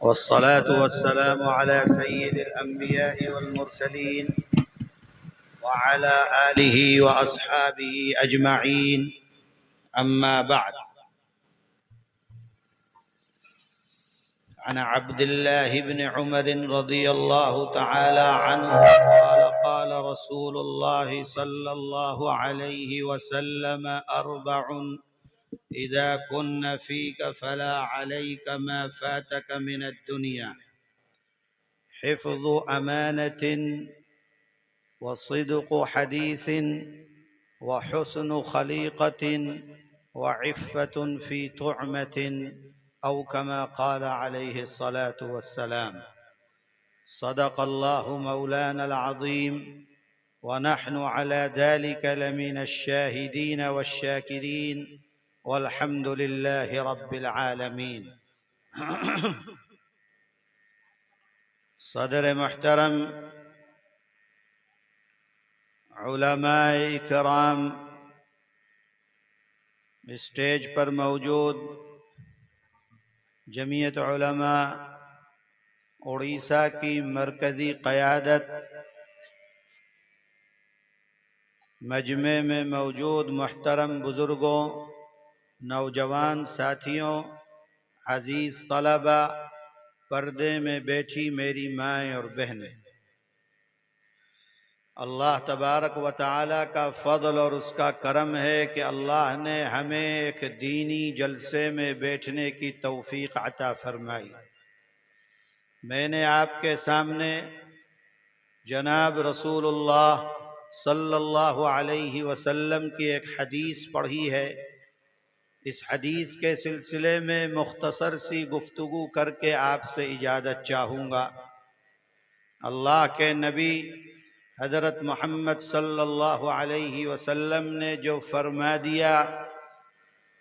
والصلاة والسلام على سيد الأنبياء والمرسلين وعلى آله وأصحابه أجمعين، أما بعد. عن عبد الله بن عمر رضي الله تعالى عنه قال قال رسول الله صلى الله عليه وسلم: أربع إذا كن فيك فلا عليك ما فاتك من الدنيا: حفظ أمانة، وصدق حديث، وحسن خليقة، وعفة في طعمة، أو كما قال عليه الصلاة والسلام. صدق الله مولانا العظيم، ونحن على ذلك لمن الشاهدين والشاكرين، والحمد لله رب العالمين. صدر محترم، علماء اکرام، اسٹیج پر موجود جمعیت علماء اڑیسہ کی مرکزی قیادت، مجمع میں موجود محترم بزرگوں، نوجوان ساتھیوں، عزیز طلبہ، پردے میں بیٹھی میری مائیں اور بہنیں، اللہ تبارک و تعالیٰ کا فضل اور اس کا کرم ہے کہ اللہ نے ہمیں ایک دینی جلسے میں بیٹھنے کی توفیق عطا فرمائی۔ میں نے آپ کے سامنے جناب رسول اللہ صلی اللہ علیہ وسلم کی ایک حدیث پڑھی ہے۔ اس حدیث کے سلسلے میں مختصر سی گفتگو کر کے آپ سے اجازت چاہوں گا۔ اللہ کے نبی حضرت محمد صلی اللہ علیہ وسلم نے جو فرما دیا،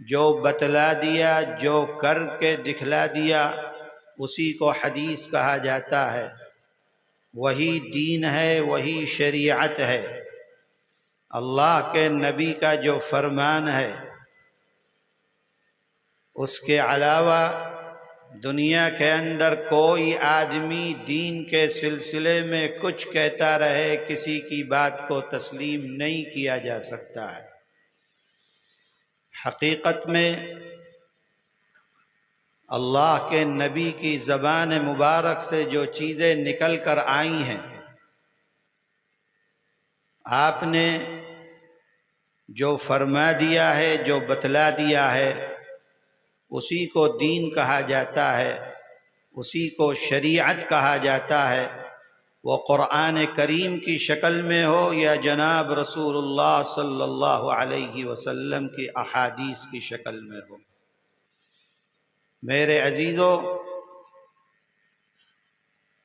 جو بتلا دیا، جو کر کے دکھلا دیا، اسی کو حدیث کہا جاتا ہے۔ وہی دین ہے، وہی شریعت ہے۔ اللہ کے نبی کا جو فرمان ہے، اس کے علاوہ دنیا کے اندر کوئی آدمی دین کے سلسلے میں کچھ کہتا رہے، کسی کی بات کو تسلیم نہیں کیا جا سکتا ہے۔ حقیقت میں اللہ کے نبی کی زبان مبارک سے جو چیزیں نکل کر آئی ہیں، آپ نے جو فرما دیا ہے، جو بتلا دیا ہے، اسی کو دین کہا جاتا ہے، اسی کو شریعت کہا جاتا ہے۔ وہ قرآن کریم کی شکل میں ہو یا جناب رسول اللہ صلی اللہ علیہ وسلم کی احادیث کی شکل میں ہو۔ میرے عزیزو،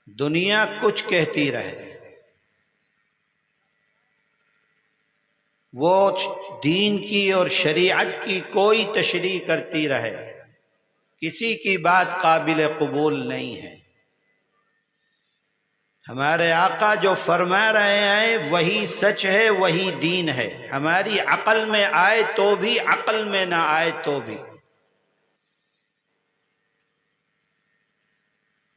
دنیا کچھ کہتی رہے، وہ دین کی اور شریعت کی کوئی تشریح کرتی رہے، کسی کی بات قابل قبول نہیں ہے۔ ہمارے آقا جو فرما رہے ہیں وہی سچ ہے، وہی دین ہے۔ ہماری عقل میں آئے تو بھی، عقل میں نہ آئے تو بھی۔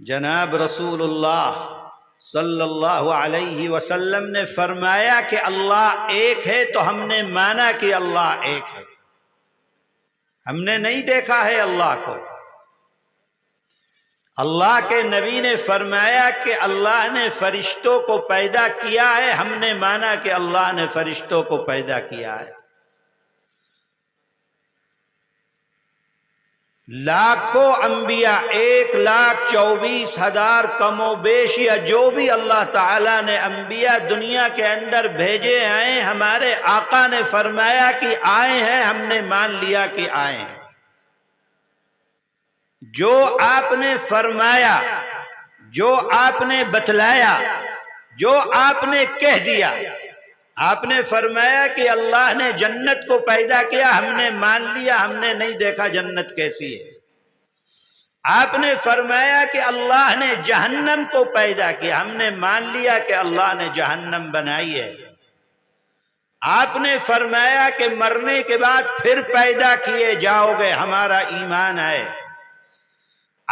جناب رسول اللہ صلی اللہ علیہ وسلم نے فرمایا کہ اللہ ایک ہے، تو ہم نے مانا کہ اللہ ایک ہے۔ ہم نے نہیں دیکھا ہے اللہ کو۔ اللہ کے نبی نے فرمایا کہ اللہ نے فرشتوں کو پیدا کیا ہے، ہم نے مانا کہ اللہ نے فرشتوں کو پیدا کیا ہے۔ لاکھوں انبیاء، 1,24,000 کم و بیش یا جو بھی اللہ تعالیٰ نے انبیاء دنیا کے اندر بھیجے ہیں، ہمارے آقا نے فرمایا کہ آئے ہیں، ہم نے مان لیا کہ آئے ہیں۔ جو آپ نے فرمایا، جو آپ نے بتلایا، جو آپ نے کہہ دیا، آپ نے فرمایا کہ اللہ نے جنت کو پیدا کیا، ہم نے مان لیا، ہم نے نہیں دیکھا جنت کیسی ہے۔ آپ نے فرمایا کہ اللہ نے جہنم کو پیدا کیا، ہم نے مان لیا کہ اللہ نے جہنم بنائی ہے۔ آپ نے فرمایا کہ مرنے کے بعد پھر پیدا کیے جاؤ گے، ہمارا ایمان ہے۔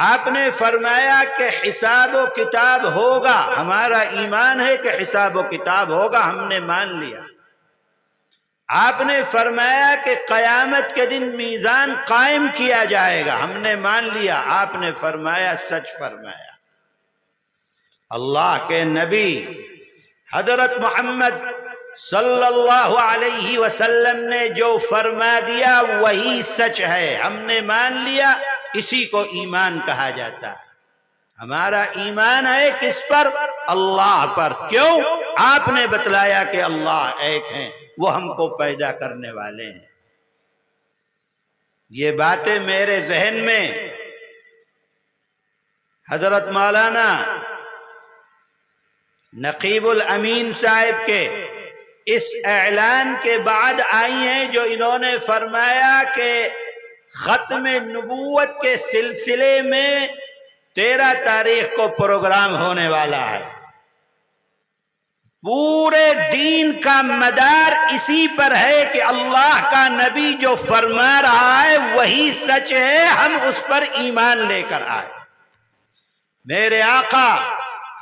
آپ نے فرمایا کہ حساب و کتاب ہوگا، ہمارا ایمان ہے کہ حساب و کتاب ہوگا، ہم نے مان لیا۔ آپ نے فرمایا کہ قیامت کے دن میزان قائم کیا جائے گا، ہم نے مان لیا۔ آپ نے فرمایا، سچ فرمایا۔ اللہ کے نبی حضرت محمد صلی اللہ علیہ وسلم نے جو فرما دیا وہی سچ ہے، ہم نے مان لیا، اسی کو ایمان کہا جاتا ہے۔ ہمارا ایمان ہے کس پر؟ اللہ پر۔ کیوں؟ آپ نے بتلایا کہ اللہ ایک ہیں، وہ ہم کو پیدا کرنے والے ہیں۔ یہ باتیں میرے ذہن میں حضرت مولانا نقیب الامین صاحب کے اس اعلان کے بعد آئی ہیں، جو انہوں نے فرمایا کہ ختم نبوت کے سلسلے میں 13 تاریخ کو پروگرام ہونے والا ہے۔ پورے دین کا مدار اسی پر ہے کہ اللہ کا نبی جو فرما رہا ہے وہی سچ ہے، ہم اس پر ایمان لے کر آئے۔ میرے آقا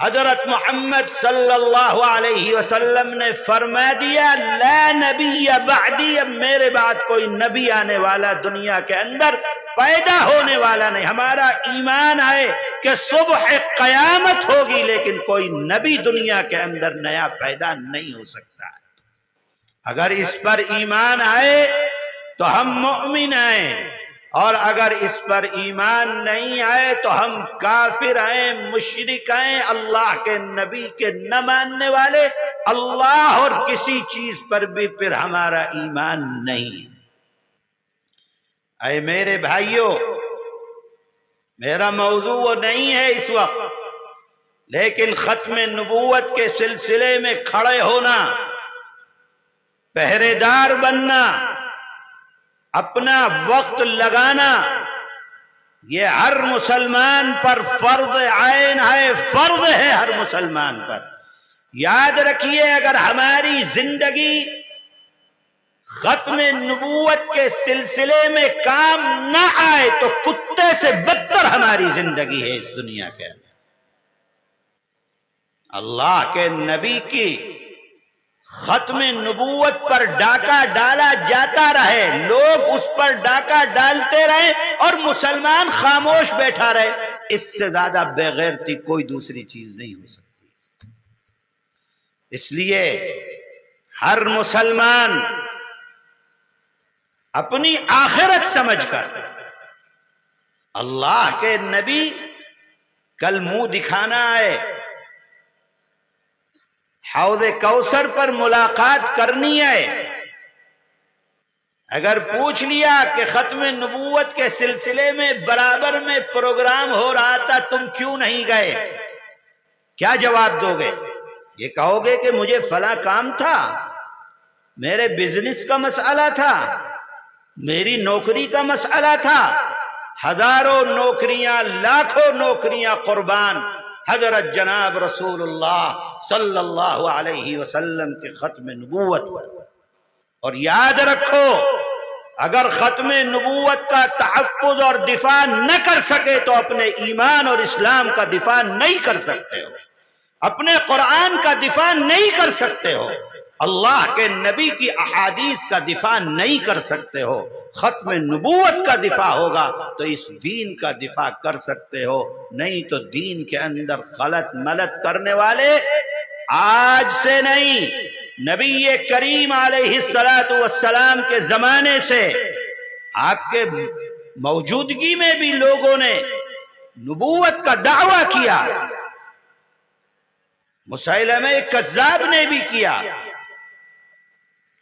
حضرت محمد صلی اللہ علیہ وسلم نے فرما دیا، لا نبی بعدی، اب میرے بعد کوئی نبی آنے والا دنیا کے اندر پیدا ہونے والا نہیں۔ ہمارا ایمان ہے کہ صبح قیامت ہوگی لیکن کوئی نبی دنیا کے اندر نیا پیدا نہیں ہو سکتا ہے۔ اگر اس پر ایمان آئے تو ہم مومن ہیں، اور اگر اس پر ایمان نہیں آئے تو ہم کافر ہیں، مشرک ہیں، اللہ کے نبی کے نہ ماننے والے، اللہ اور کسی چیز پر بھی پھر ہمارا ایمان نہیں۔ اے میرے بھائیوں، میرا موضوع وہ نہیں ہے اس وقت، لیکن ختم نبوت کے سلسلے میں کھڑے ہونا، پہرے دار بننا، اپنا وقت لگانا، یہ ہر مسلمان پر فرض عین ہے، فرض ہے ہر مسلمان پر۔ یاد رکھیے، اگر ہماری زندگی ختم نبوت کے سلسلے میں کام نہ آئے تو کتے سے بدتر ہماری زندگی ہے اس دنیا کے اندر۔ اللہ کے نبی کی ختم نبوت پر ڈاکہ ڈالا جاتا رہے، لوگ اس پر ڈاکہ ڈالتے رہے اور مسلمان خاموش بیٹھا رہے، اس سے زیادہ بے غیرتی کوئی دوسری چیز نہیں ہو سکتی۔ اس لیے ہر مسلمان اپنی آخرت سمجھ کر، اللہ کے نبی کل منہ دکھانا آئے، حوض کوثر پر ملاقات کرنی ہے، اگر پوچھ لیا کہ ختم نبوت کے سلسلے میں برابر میں پروگرام ہو رہا تھا، تم کیوں نہیں گئے؟ کیا جواب دو گے؟ یہ کہو گے کہ مجھے فلاں کام تھا، میرے بزنس کا مسئلہ تھا، میری نوکری کا مسئلہ تھا۔ ہزاروں نوکریاں، لاکھوں نوکریاں قربان حضرت جناب رسول اللہ صلی اللہ علیہ وسلم کے ختم نبوت پر۔ اور یاد رکھو، اگر ختم نبوت کا تحفظ اور دفاع نہ کر سکے تو اپنے ایمان اور اسلام کا دفاع نہیں کر سکتے ہو، اپنے قرآن کا دفاع نہیں کر سکتے ہو، اللہ کے نبی کی احادیث کا دفاع نہیں کر سکتے ہو۔ ختم نبوت کا دفاع ہوگا تو اس دین کا دفاع کر سکتے ہو، نہیں تو دین کے اندر غلط ملت کرنے والے آج سے نہیں، نبی کریم علیہ السلام کے زمانے سے، آپ کے موجودگی میں بھی لوگوں نے نبوت کا دعویٰ کیا، مسیلمہ کذاب نے بھی کیا،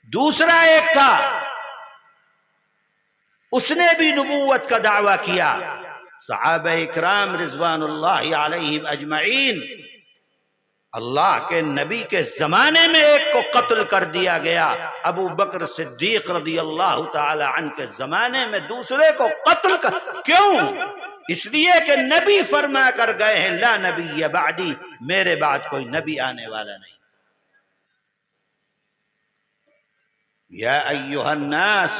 دوسرا ایک تھا اس نے بھی نبوت کا دعویٰ کیا۔ صحابہ اکرام رضوان اللہ علیہم اجمعین، اللہ کے نبی کے زمانے میں ایک کو قتل کر دیا گیا، ابو بکر صدیق رضی اللہ تعالی عنہ کے زمانے میں دوسرے کو قتل کر، کیوں؟ اس لیے کہ نبی فرما کر گئے ہیں، لا نبی بعدی، میرے بعد کوئی نبی آنے والا نہیں۔ یا ایھا الناس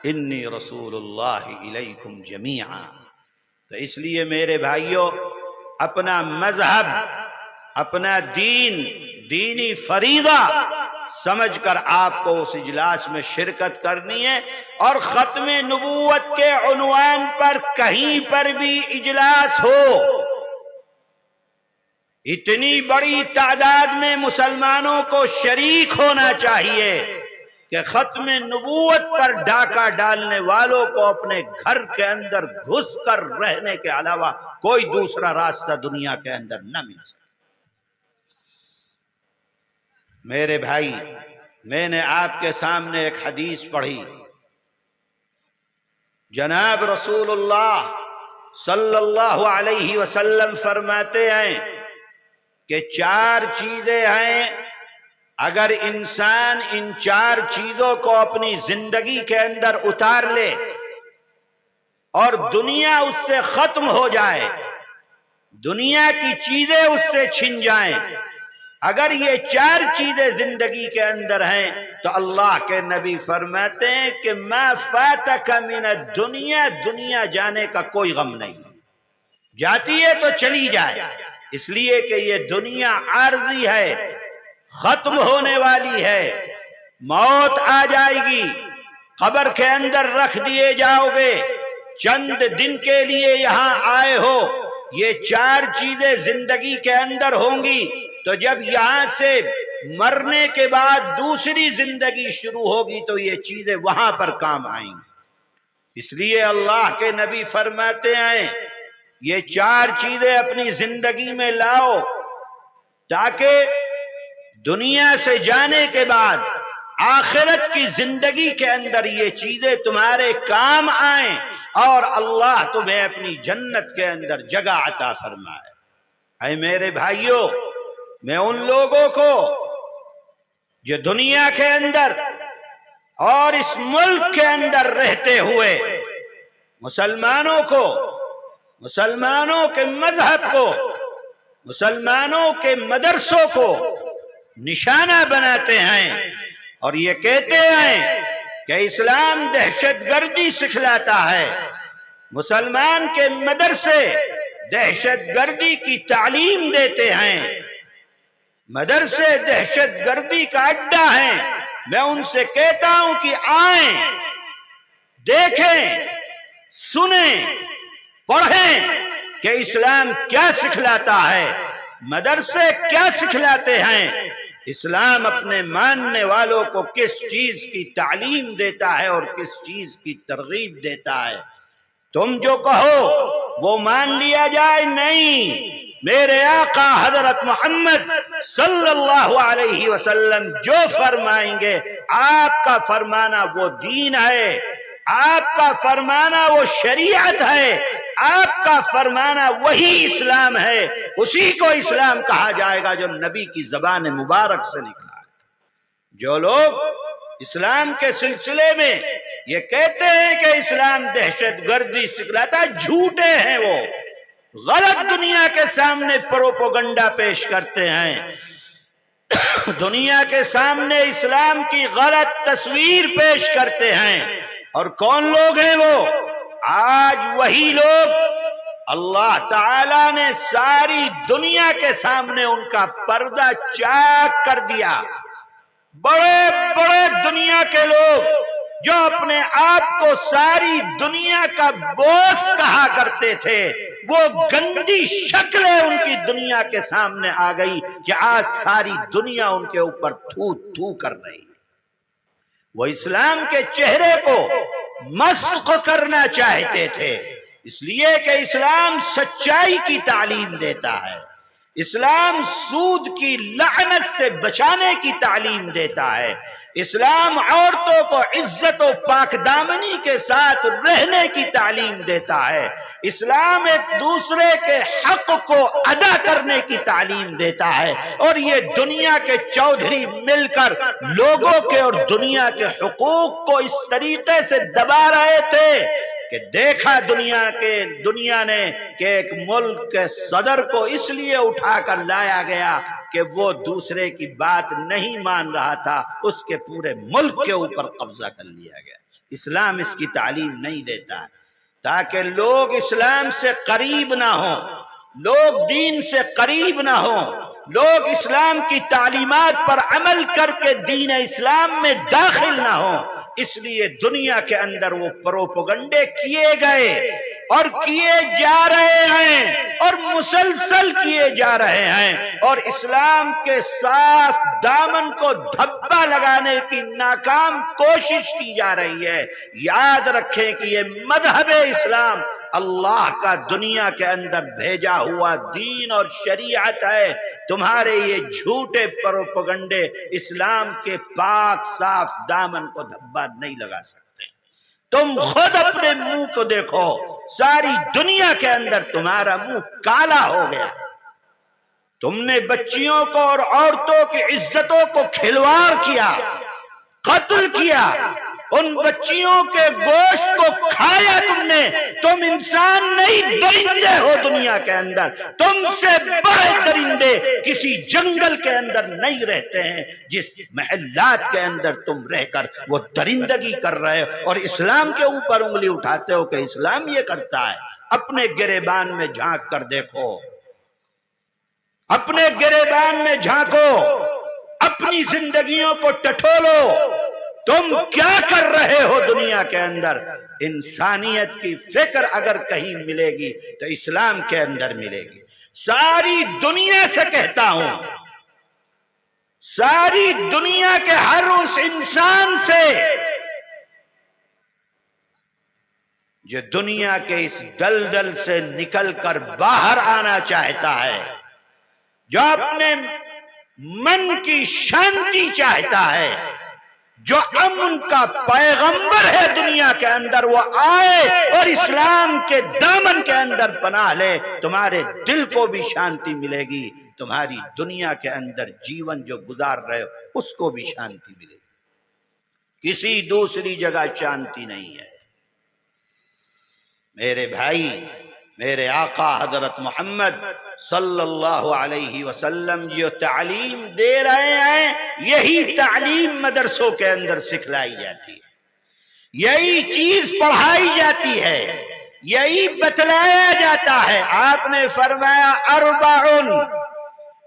انی رسول اللہ الیکم جمیعا، تو اس لیے میرے بھائیوں، اپنا مذہب، اپنا دین، دینی فریضہ سمجھ کر آپ کو اس اجلاس میں شرکت کرنی ہے، اور ختم نبوت کے عنوان پر کہیں پر بھی اجلاس ہو، اتنی بڑی تعداد میں مسلمانوں کو شریک ہونا چاہیے کہ ختم نبوت پر ڈاکہ ڈالنے والوں کو اپنے گھر کے اندر گھس کر رہنے کے علاوہ کوئی دوسرا راستہ دنیا کے اندر نہ مل سکے۔ میرے بھائی، میں نے آپ کے سامنے ایک حدیث پڑھی، جناب رسول اللہ صلی اللہ علیہ وسلم فرماتے ہیں کہ 4 چیزیں ہیں، اگر انسان ان 4 چیزوں کو اپنی زندگی کے اندر اتار لے اور دنیا اس سے ختم ہو جائے، دنیا کی چیزیں اس سے چھن جائیں، اگر یہ 4 چیزیں زندگی کے اندر ہیں تو اللہ کے نبی فرماتے ہیں کہ ما فاتک من الدنیا، دنیا جانے کا کوئی غم نہیں، جاتی ہے تو چلی جائے، اس لیے کہ یہ دنیا عارضی ہے، ختم ہونے والی ہے، موت آ جائے گی، قبر کے اندر رکھ دیے جاؤ گے، چند دن کے لیے یہاں آئے ہو، یہ 4 چیزیں زندگی کے اندر ہوں گی، تو جب یہاں سے مرنے کے بعد دوسری زندگی شروع ہوگی تو یہ چیزیں وہاں پر کام آئیں گی۔ اس لیے اللہ کے نبی فرماتے ہیں یہ 4 چیزیں اپنی زندگی میں لاؤ تاکہ دنیا سے جانے کے بعد آخرت کی زندگی کے اندر یہ چیزیں تمہارے کام آئیں اور اللہ تمہیں اپنی جنت کے اندر جگہ عطا فرمائے۔ اے میرے بھائیوں، میں ان لوگوں کو جو دنیا کے اندر اور اس ملک کے اندر رہتے ہوئے مسلمانوں کو، مسلمانوں کے مذہب کو، مسلمانوں کے مدرسوں کو نشانہ بناتے ہیں اور یہ کہتے ہیں کہ اسلام دہشت گردی سکھلاتا ہے، مسلمان کے مدرسے دہشت گردی کی تعلیم دیتے ہیں، مدرسے دہشت گردی کا اڈا ہیں، میں ان سے کہتا ہوں کہ آئیں، دیکھیں، سنیں، پڑھیں کہ اسلام کیا سکھلاتا ہے، مدرسے کیا سکھلاتے ہیں، اسلام اپنے ماننے والوں کو کس چیز کی تعلیم دیتا ہے اور کس چیز کی ترغیب دیتا ہے۔ تم جو کہو وہ مان لیا جائے، نہیں، میرے آقا حضرت محمد صلی اللہ علیہ وسلم جو فرمائیں گے، آپ کا فرمانا وہ دین ہے، آپ کا فرمانا وہ شریعت ہے، آپ کا فرمانا وہی اسلام ہے، اسی کو اسلام کہا جائے گا جو نبی کی زبان مبارک سے نکلا ہے۔ جو لوگ اسلام کے سلسلے میں یہ کہتے ہیں کہ اسلام دہشت گردی سکھلاتا، جھوٹے ہیں، وہ غلط دنیا کے سامنے پروپیگنڈا پیش کرتے ہیں، دنیا کے سامنے اسلام کی غلط تصویر پیش کرتے ہیں۔ اور کون لوگ ہیں وہ؟ آج وہی لوگ اللہ تعالیٰ نے ساری دنیا کے سامنے ان کا پردہ چاک کر دیا۔ بڑے بڑے دنیا کے لوگ جو اپنے آپ کو ساری دنیا کا بوس کہا کرتے تھے، وہ گندی شکلیں ان کی دنیا کے سامنے آ گئی کہ آج ساری دنیا ان کے اوپر تھو تھو کر رہی ہے۔ وہ اسلام کے چہرے کو مسخ کرنا چاہتے تھے، اس لیے کہ اسلام سچائی کی تعلیم دیتا ہے، اسلام سود کی لعنت سے بچانے کی تعلیم دیتا ہے، اسلام عورتوں کو عزت و پاک دامنی کے ساتھ رہنے کی تعلیم دیتا ہے، اسلام ایک دوسرے کے حق کو ادا کرنے کی تعلیم دیتا ہے۔ اور یہ دنیا کے چودھری مل کر لوگوں کے اور دنیا کے حقوق کو اس طریقے سے دبا رہے تھے کہ دیکھا دنیا نے کہ ایک ملک کے صدر کو اس لیے اٹھا کر لایا گیا کہ وہ دوسرے کی بات نہیں مان رہا تھا، اس کے پورے ملک کے اوپر قبضہ کر لیا گیا۔ اسلام اس کی تعلیم نہیں دیتا ہے۔ تاکہ لوگ اسلام سے قریب نہ ہوں، لوگ دین سے قریب نہ ہوں، لوگ اسلام کی تعلیمات پر عمل کر کے دین اسلام میں داخل نہ ہوں۔ اس لیے دنیا کے اندر وہ پروپیگنڈے کیے گئے اور کیے جا رہے ہیں اور مسلسل کیے جا رہے ہیں، اور اسلام کے صاف دامن کو دھبا لگانے کی ناکام کوشش کی جا رہی ہے۔ یاد رکھیں کہ یہ مذہب اسلام اللہ کا دنیا کے اندر بھیجا ہوا دین اور شریعت ہے۔ تمہارے یہ جھوٹے پروپیگنڈے اسلام کے پاک صاف دامن کو دھبا نہیں لگا سکتے۔ تم خود اپنے منہ کو دیکھو، ساری دنیا کے اندر تمہارا منہ کالا ہو گیا۔ تم نے بچیوں کو اور عورتوں کی عزتوں کو کھلواڑ کیا، قتل کیا، ان بچیوں کے گوشت کو کھایا تم نے۔ تم انسان نہیں، درندے ہو دنیا کے اندر۔ تم سے بڑے درندے کسی جنگل کے اندر نہیں رہتے ہیں جس محلات کے اندر تم رہ کر وہ درندگی کر رہے ہو، اور اسلام کے اوپر انگلی اٹھاتے ہو کہ اسلام یہ کرتا ہے۔ اپنے گریبان میں جھانک کر دیکھو، اپنے گریبان میں جھانکو، اپنی زندگیوں کو ٹٹولو۔ تم کیا کر رہے ہو دنیا کے اندر؟ انسانیت کی فکر اگر کہیں ملے گی تو اسلام کے اندر ملے گی۔ ساری دنیا سے کہتا ہوں، ساری دنیا کے ہر اس انسان سے جو دنیا کے اس دلدل سے نکل کر باہر آنا چاہتا ہے، جو اپنے من کی شانتی چاہتا ہے، جو امن کا پیغمبر ہے دنیا کے اندر، وہ آئے اور اسلام کے دامن کے اندر پناہ لے۔ تمہارے دل کو بھی شانتی ملے گی، تمہاری دنیا کے اندر جیون جو گزار رہے ہو اس کو بھی شانتی ملے گی۔ کسی دوسری جگہ شانتی نہیں ہے۔ میرے بھائی، میرے آقا حضرت محمد صلی اللہ علیہ وسلم جو تعلیم دے رہے ہیں، یہی تعلیم مدرسوں کے اندر سکھلائی جاتی ہے، یہی چیز پڑھائی جاتی ہے، یہی بتلایا جاتا ہے۔ آپ نے فرمایا اربع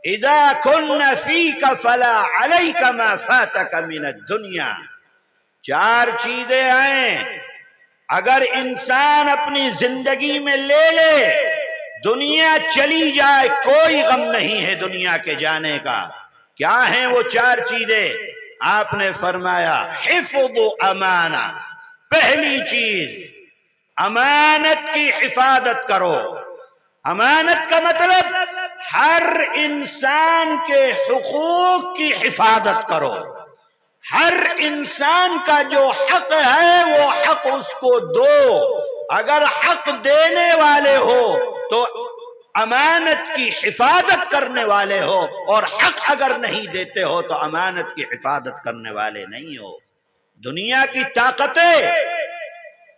اذا کن فیک فلا علیک ما فاتک من الدنیا۔ چار چیزیں ہیں اگر انسان اپنی زندگی میں لے لے، دنیا چلی جائے کوئی غم نہیں ہے دنیا کے جانے کا۔ کیا ہیں وہ چار چیزیں؟ آپ نے فرمایا حفظ امانہ، پہلی چیز امانت کی حفاظت کرو۔ امانت کا مطلب ہر انسان کے حقوق کی حفاظت کرو۔ ہر انسان کا جو حق ہے وہ حق اس کو دو۔ اگر حق دینے والے ہو تو امانت کی حفاظت کرنے والے ہو، اور حق اگر نہیں دیتے ہو تو امانت کی حفاظت کرنے والے نہیں ہو۔ دنیا کی طاقتیں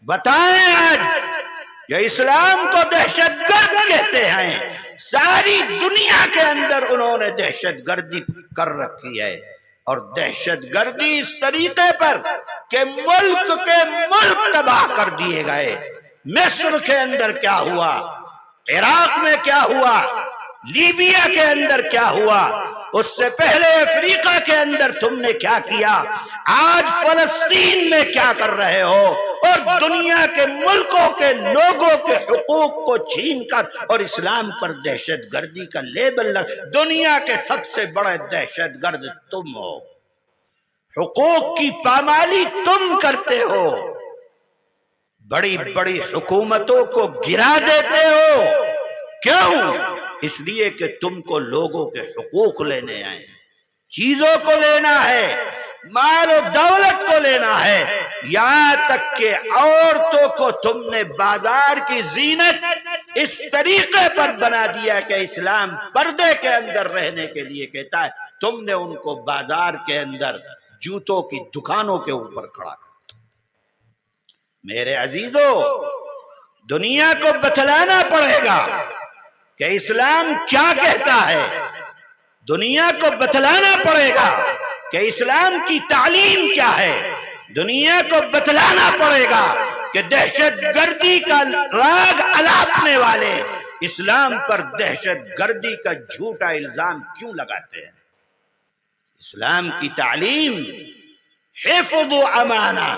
بتائیں آج، یہ اسلام کو دہشت گرد کہتے ہیں، ساری دنیا کے اندر انہوں نے دہشت گردی کر رکھی ہے، اور دہشت گردی اس طریقے پر کہ ملک کے ملک تباہ کر دیے گئے۔ مصر کے اندر کیا ہوا، عراق میں کیا ہوا، لیبیا کے اندر کیا ہوا، اس سے پہلے افریقہ کے اندر تم نے کیا کیا، آج فلسطین میں کیا کر رہے ہو، اور دنیا کے ملکوں کے لوگوں کے حقوق کو چھین کر اور اسلام پر دہشت گردی کا لیبل لگ۔ دنیا کے سب سے بڑے دہشت گرد تم ہو، حقوق کی پامالی تم کرتے ہو، بڑی بڑی حکومتوں کو گرا دیتے ہو۔ کیوں؟ اس لیے کہ تم کو لوگوں کے حقوق لینے آئے، چیزوں کو لینا ہے، مال و دولت کو لینا ہے، یہاں تک کہ عورتوں کو تم نے بازار کی زینت اس طریقے پر بنا دیا کہ اسلام پردے کے اندر رہنے کے لیے کہتا ہے، تم نے ان کو بازار کے اندر جوتوں کی دکانوں کے اوپر کھڑا کر۔ میرے عزیزو، دنیا کو بتلانا پڑے گا کہ اسلام کیا کہتا ہے، دنیا کو بتلانا پڑے گا کہ اسلام کی تعلیم کیا ہے، دنیا کو بتلانا پڑے گا کہ دہشت گردی کا راگ الاپنے والے اسلام پر دہشت گردی کا جھوٹا الزام کیوں لگاتے ہیں؟ اسلام کی تعلیم حفظ و امانہ،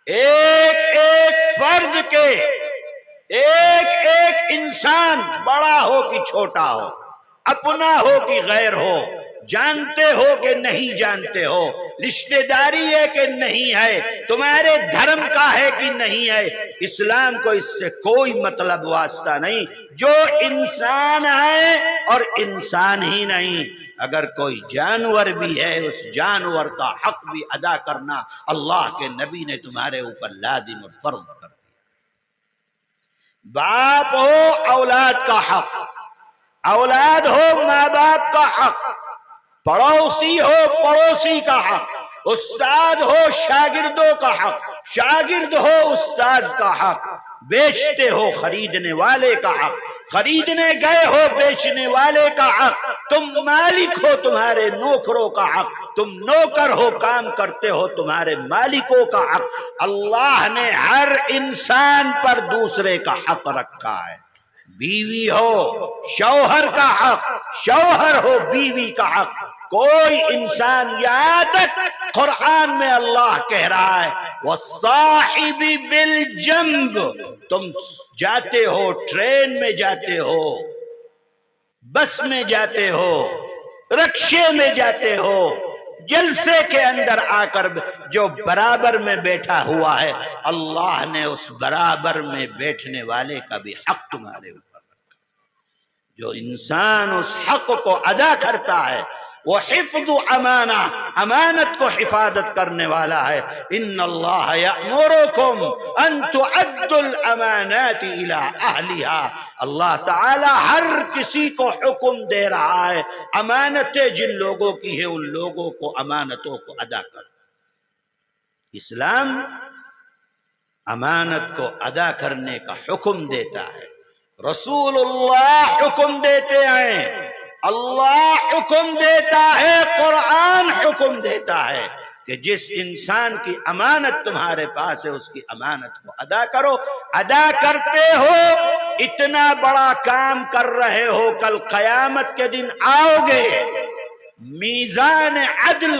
ایک ایک فرد کے، ایک ایک انسان، بڑا ہو کہ چھوٹا ہو، اپنا ہو کہ غیر ہو، جانتے ہو کہ نہیں جانتے ہو، رشتہ داری ہے کہ نہیں ہے، تمہارے دھرم کا ہے کہ نہیں ہے، اسلام کو اس سے کوئی مطلب واسطہ نہیں۔ جو انسان ہے اور انسان ہی نہیں، اگر کوئی جانور بھی ہے اس جانور کا حق بھی ادا کرنا اللہ کے نبی نے تمہارے اوپر لازم اور فرض کر دیا۔ باپ ہو اولاد کا حق، اولاد ہو ماں باپ کا حق، پڑوسی ہو پڑوسی کا حق، استاد ہو شاگردوں کا حق، شاگرد ہو استاد کا حق، بیچتے ہو خریدنے والے کا حق، خریدنے گئے ہو بیچنے والے کا حق، تم مالک ہو تمہارے نوکروں کا حق، تم نوکر ہو کام کرتے ہو تمہارے مالکوں کا حق۔ اللہ نے ہر انسان پر دوسرے کا حق رکھا ہے۔ بیوی ہو شوہر کا حق، شوہر ہو بیوی کا حق، کوئی انسان، یہاں تک قرآن میں اللہ کہہ رہا ہے وَالصَّاحِبِ بِالْجَنْبِ، تم جاتے ہو، ٹرین میں جاتے ہو، بس میں جاتے ہو، رکشے میں جاتے ہو، جلسے کے اندر آ کر جو برابر میں بیٹھا ہوا ہے، اللہ نے اس برابر میں بیٹھنے والے کا بھی حق تمہارے اوپر رکھا۔ جو انسان اس حق کو ادا کرتا ہے وہ حفظ امانہ، امانت کو حفاظت کرنے والا ہے۔ ان اللہ یأمرکم ان تؤدوا الامانات الی اہلها، اللہ تعالی ہر کسی کو حکم دے رہا ہے امانتیں جن لوگوں کی ہیں ان لوگوں کو امانتوں کو ادا کر۔ اسلام امانت کو ادا کرنے کا حکم دیتا ہے، رسول اللہ حکم دیتے ہیں، اللہ حکم دیتا ہے، قرآن حکم دیتا ہے کہ جس انسان کی امانت تمہارے پاس ہے اس کی امانت کو ادا کرو۔ ادا کرتے ہو، اتنا بڑا کام کر رہے ہو، کل قیامت کے دن آؤ گے، میزان عدل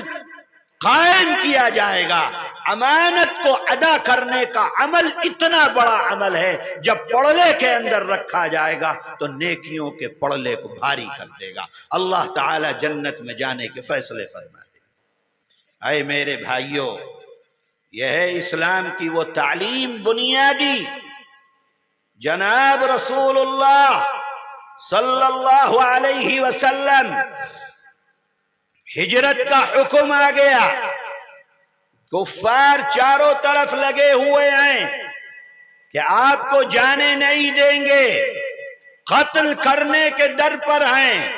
قائم کیا جائے گا۔ امانت کو ادا کرنے کا عمل اتنا بڑا عمل ہے، جب پڑلے کے اندر رکھا جائے گا تو نیکیوں کے پڑلے کو بھاری کر دے گا۔ اللہ تعالی جنت میں جانے کے فیصلے فرما دے گا۔ اے میرے بھائیوں، یہ ہے اسلام کی وہ تعلیم بنیادی۔ جناب رسول اللہ صلی اللہ علیہ وسلم، ہجرت کا حکم آ گیا، کفار چاروں طرف لگے ہوئے ہیں کہ آپ کو جانے نہیں دیں گے، قتل کرنے کے در پر ہیں۔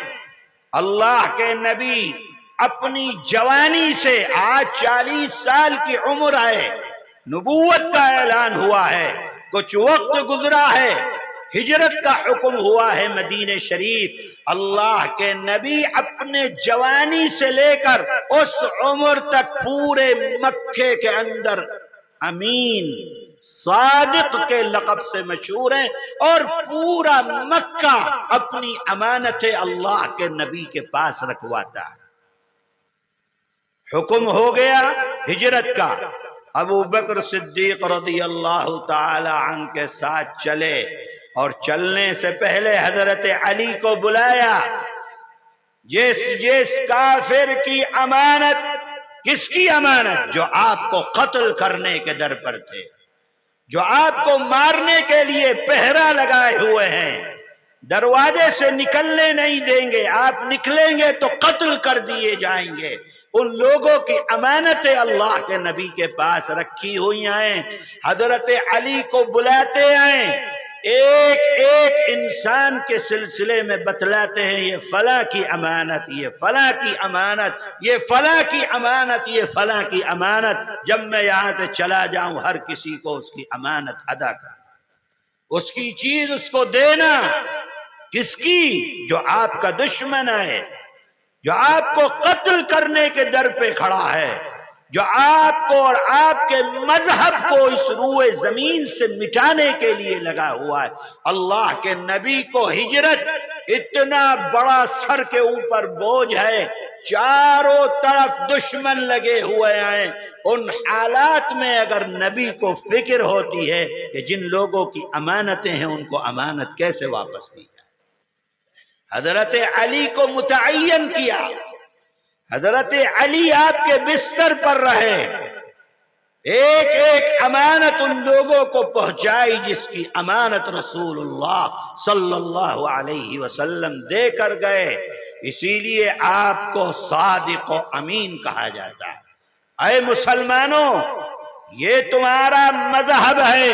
اللہ کے نبی اپنی جوانی سے، آج 40 سال کی عمر ہے، نبوت کا اعلان ہوا ہے، کچھ وقت گزرا ہے، ہجرت کا حکم ہوا ہے مدینہ شریف۔ اللہ کے نبی اپنے جوانی سے لے کر اس عمر تک پورے مکے کے اندر امین صادق کے لقب سے مشہور ہیں، اور پورا مکہ اپنی امانتیں اللہ کے نبی کے پاس رکھواتا ہے۔ حکم ہو گیا ہجرت کا، ابو بکر صدیق رضی اللہ تعالی عنہ کے ساتھ چلے، اور چلنے سے پہلے حضرت علی کو بلایا۔ جس کافر کی امانت، کس کی امانت؟ جو آپ کو قتل کرنے کے در پر تھے، جو آپ کو مارنے کے لیے پہرا لگائے ہوئے ہیں، دروازے سے نکلنے نہیں دیں گے، آپ نکلیں گے تو قتل کر دیے جائیں گے، ان لوگوں کی امانتیں اللہ کے نبی کے پاس رکھی ہوئی ہیں۔ حضرت علی کو بلاتے ہیں، ایک ایک انسان کے سلسلے میں بتلاتے ہیں، یہ فلاں کی امانت، یہ فلاں کی امانت، یہ فلاں کی امانت، یہ فلاں کی امانت۔ جب میں یہاں سے چلا جاؤں ہر کسی کو اس کی امانت ادا کرنا، اس کی چیز اس کو دینا۔ کس کی؟ جو آپ کا دشمن ہے، جو آپ کو قتل کرنے کے در پہ کھڑا ہے، جو آپ کو اور آپ کے مذہب کو اس روئے زمین سے مٹانے کے لیے لگا ہوا ہے۔ اللہ کے نبی کو ہجرت اتنا بڑا سر کے اوپر بوجھ ہے، چاروں طرف دشمن لگے ہوئے ہیں، ان حالات میں اگر نبی کو فکر ہوتی ہے کہ جن لوگوں کی امانتیں ہیں ان کو امانت کیسے واپس دی جائے، حضرت علی کو متعین کیا، حضرت علی آپ کے بستر پر رہے، ایک ایک امانت ان لوگوں کو پہنچائی جس کی امانت رسول اللہ صلی اللہ علیہ وسلم دے کر گئے، اسی لیے آپ کو صادق و امین کہا جاتا ہے۔ اے مسلمانوں، یہ تمہارا مذہب ہے،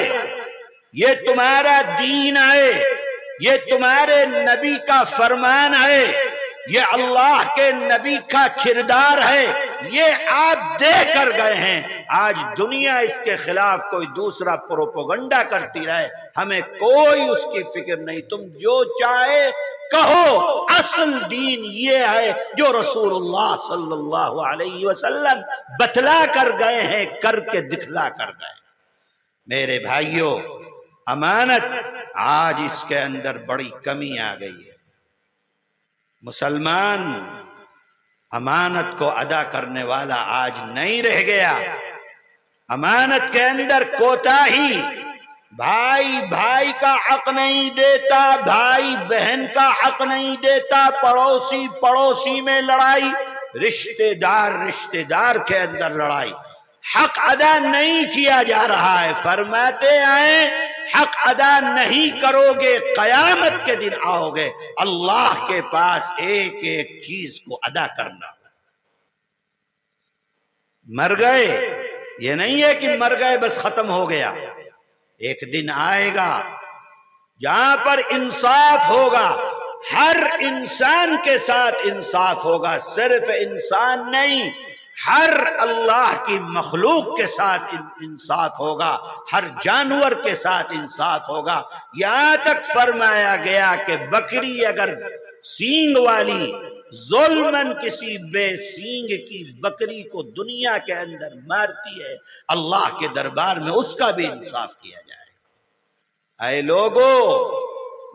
یہ تمہارا دین ہے، یہ تمہارے نبی کا فرمان ہے، یہ اللہ کے نبی کا کردار ہے، یہ آپ دے کر گئے ہیں۔ آج دنیا اس کے خلاف کوئی دوسرا پروپیگنڈا کرتی رہے، ہمیں کوئی اس کی فکر نہیں، تم جو چاہے کہو، اصل دین یہ ہے جو رسول اللہ صلی اللہ علیہ وسلم بتلا کر گئے ہیں، کر کے دکھلا کر گئے۔ میرے بھائیوں، امانت آج اس کے اندر بڑی کمی آ گئی ہے۔ مسلمان امانت کو ادا کرنے والا آج نہیں رہ گیا، امانت کے اندر کوتاہی، بھائی بھائی کا حق نہیں دیتا، بھائی بہن کا حق نہیں دیتا، پڑوسی پڑوسی میں لڑائی، رشتہ دار کے اندر لڑائی، حق ادا نہیں کیا جا رہا ہے۔ فرماتے ہیں حق ادا نہیں کرو گے قیامت کے دن آؤ گے، اللہ کے پاس ایک ایک چیز کو ادا کرنا۔ مر گئے، یہ نہیں ہے کہ مر گئے بس ختم ہو گیا، ایک دن آئے گا جہاں پر انصاف ہوگا، ہر انسان کے ساتھ انصاف ہوگا، صرف انسان نہیں، ہر اللہ کی مخلوق کے ساتھ انصاف ہوگا، ہر جانور کے ساتھ انصاف ہوگا۔ یہاں تک فرمایا گیا کہ بکری اگر سینگ والی ظلمن کسی بے سینگ کی بکری کو دنیا کے اندر مارتی ہے، اللہ کے دربار میں اس کا بھی انصاف کیا جائے گا۔ اے لوگو،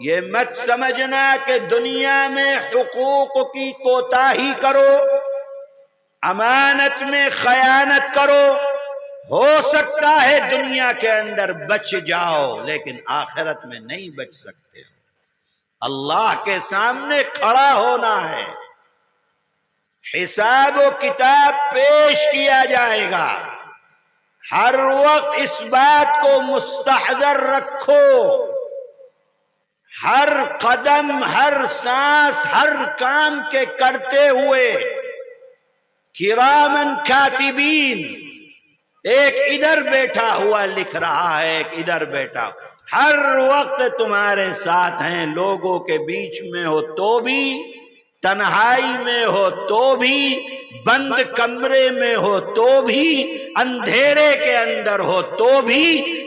یہ مت سمجھنا کہ دنیا میں حقوق کی کوتاہی کرو، امانت میں خیانت کرو، ہو سکتا ہے دنیا کے اندر بچ جاؤ لیکن آخرت میں نہیں بچ سکتے ہو۔ اللہ کے سامنے کھڑا ہونا ہے، حساب و کتاب پیش کیا جائے گا۔ ہر وقت اس بات کو مستحضر رکھو، ہر قدم، ہر سانس، ہر کام کے کرتے ہوئے کرامن کاتبین، ایک ادھر بیٹھا ہوا لکھ رہا ہے، ایک ادھر بیٹھا، ہر وقت تمہارے ساتھ ہیں، لوگوں کے بیچ میں ہو تو بھی، تنہائی میں ہو تو بھی، بند کمرے میں ہو تو بھی، اندھیرے کے اندر ہو تو بھی۔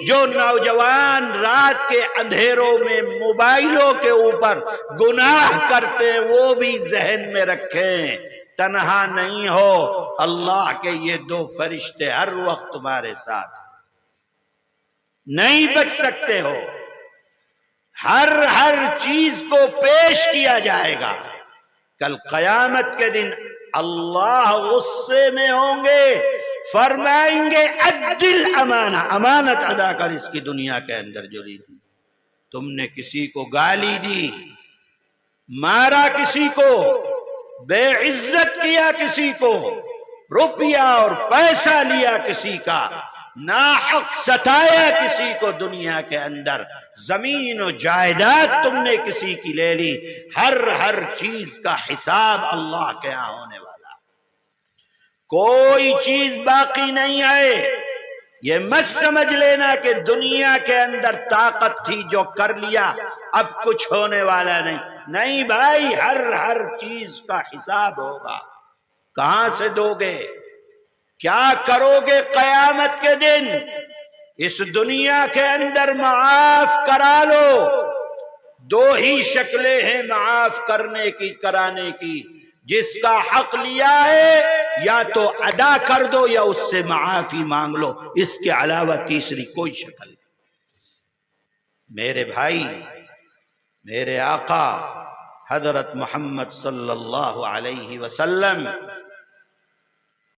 جو نوجوان رات کے اندھیروں میں موبائلوں کے اوپر گناہ کرتے ہیں وہ بھی ذہن میں رکھیں، تنہا نہیں ہو، اللہ کے یہ دو فرشتے ہر وقت تمہارے ساتھ، نہیں بچ سکتے ہو۔ ہر چیز کو پیش کیا جائے گا، کل قیامت کے دن اللہ غصے میں ہوں گے، فرمائیں گے عدل امانہ، امانت ادا کر، اس کی دنیا کے اندر جو لی تھی، تم نے کسی کو گالی دی، مارا کسی کو، بے عزت کیا کسی کو، روپیہ اور پیسہ لیا کسی کا، ناحق ستایا کسی کو دنیا کے اندر، زمین و جائیداد تم نے کسی کی لے لی، ہر چیز کا حساب اللہ کے ہاں ہونے والا، کوئی چیز باقی نہیں ہے۔ یہ مت سمجھ لینا کہ دنیا کے اندر طاقت تھی جو کر لیا اب کچھ ہونے والا نہیں بھائی، ہر چیز کا حساب ہوگا۔ کہاں سے دو گے، کیا کرو گے قیامت کے دن؟ اس دنیا کے اندر معاف کرا لو، دو ہی شکلیں ہیں معاف کرنے کی، کرانے کی، جس کا حق لیا ہے یا تو ادا کر دو یا اس سے معافی مانگ لو، اس کے علاوہ تیسری کوئی شکل نہیں۔ میرے بھائی، میرے آقا حضرت محمد صلی اللہ علیہ وسلم